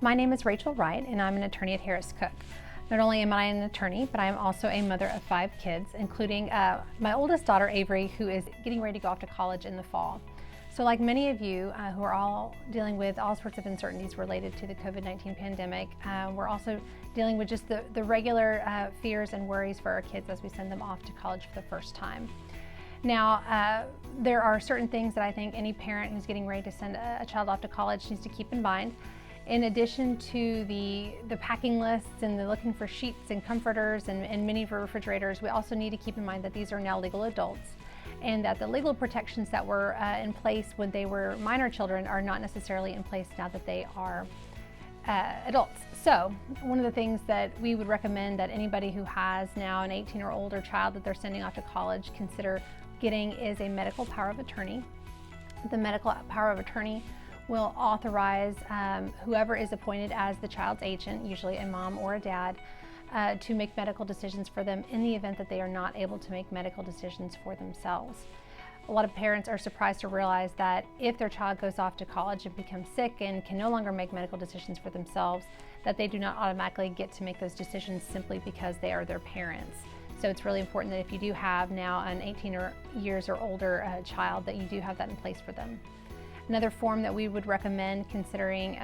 My name is Rachel Wright, and I'm an attorney at Harris Cook. Not only am I an attorney, but I am also a mother of 5 kids, including my oldest daughter, Avery, who is getting ready to go off to college in the fall. So like many of you who are all dealing with all sorts of uncertainties related to the COVID-19 pandemic, we're also dealing with just the regular fears and worries for our kids as we send them off to college for the first time. Now, there are certain things that I think any parent who's getting ready to send a child off to college needs to keep in mind. In addition to the packing lists and the looking for sheets and comforters and mini refrigerators, we also need to keep in mind that these are now legal adults, and that the legal protections that were in place when they were minor children are not necessarily in place now that they are adults. So one of the things that we would recommend that anybody who has now an 18 or older child that they're sending off to college consider getting is a medical power of attorney. The medical power of attorney will authorize whoever is appointed as the child's agent, usually a mom or a dad, to make medical decisions for them in the event that they are not able to make medical decisions for themselves. A lot of parents are surprised to realize that if their child goes off to college and becomes sick and can no longer make medical decisions for themselves, that they do not automatically get to make those decisions simply because they are their parents. So it's really important that if you do have now an 18 years or older child, that you do have that in place for them. Another form that we would recommend considering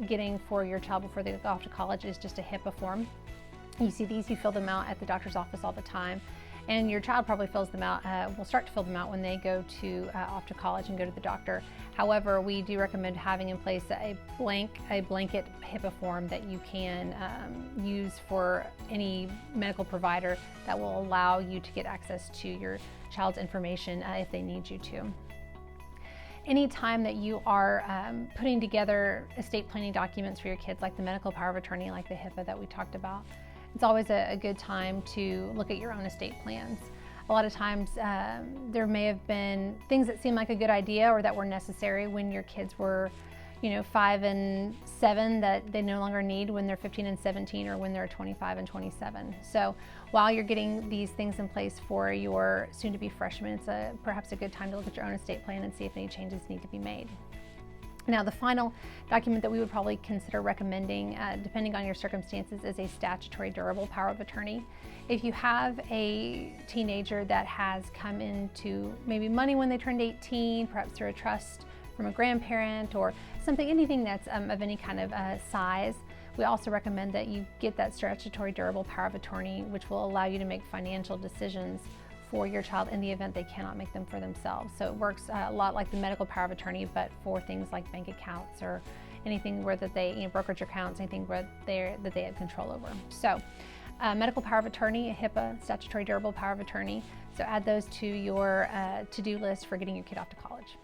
getting for your child before they go off to college is just a HIPAA form. You see these, you fill them out at the doctor's office all the time, and your child probably fills them out, will start to fill them out when they go to off to college and go to the doctor. However, we do recommend having in place a blanket HIPAA form that you can use for any medical provider that will allow you to get access to your child's information if they need you to. Anytime that you are putting together estate planning documents for your kids, like the medical power of attorney, like the HIPAA that we talked about, it's always a good time to look at your own estate plans. A lot of times there may have been things that seemed like a good idea or that were necessary when your kids were 5 and 7 that they no longer need when they're 15 and 17 or when they're 25 and 27. So while you're getting these things in place for your soon-to-be freshmen, it's perhaps a good time to look at your own estate plan and see if any changes need to be made. Now, the final document that we would probably consider recommending, depending on your circumstances, is a statutory durable power of attorney. If you have a teenager that has come into maybe money when they turned 18, perhaps through a trust from a grandparent or anything that's of any kind of size, we also recommend that you get that statutory durable power of attorney, which will allow you to make financial decisions for your child in the event they cannot make them for themselves. So it works a lot like the medical power of attorney, but for things like bank accounts or anything where that they, brokerage accounts, anything where that they have control over. So medical power of attorney, a HIPAA, statutory durable power of attorney. So add those to your to-do list for getting your kid off to college.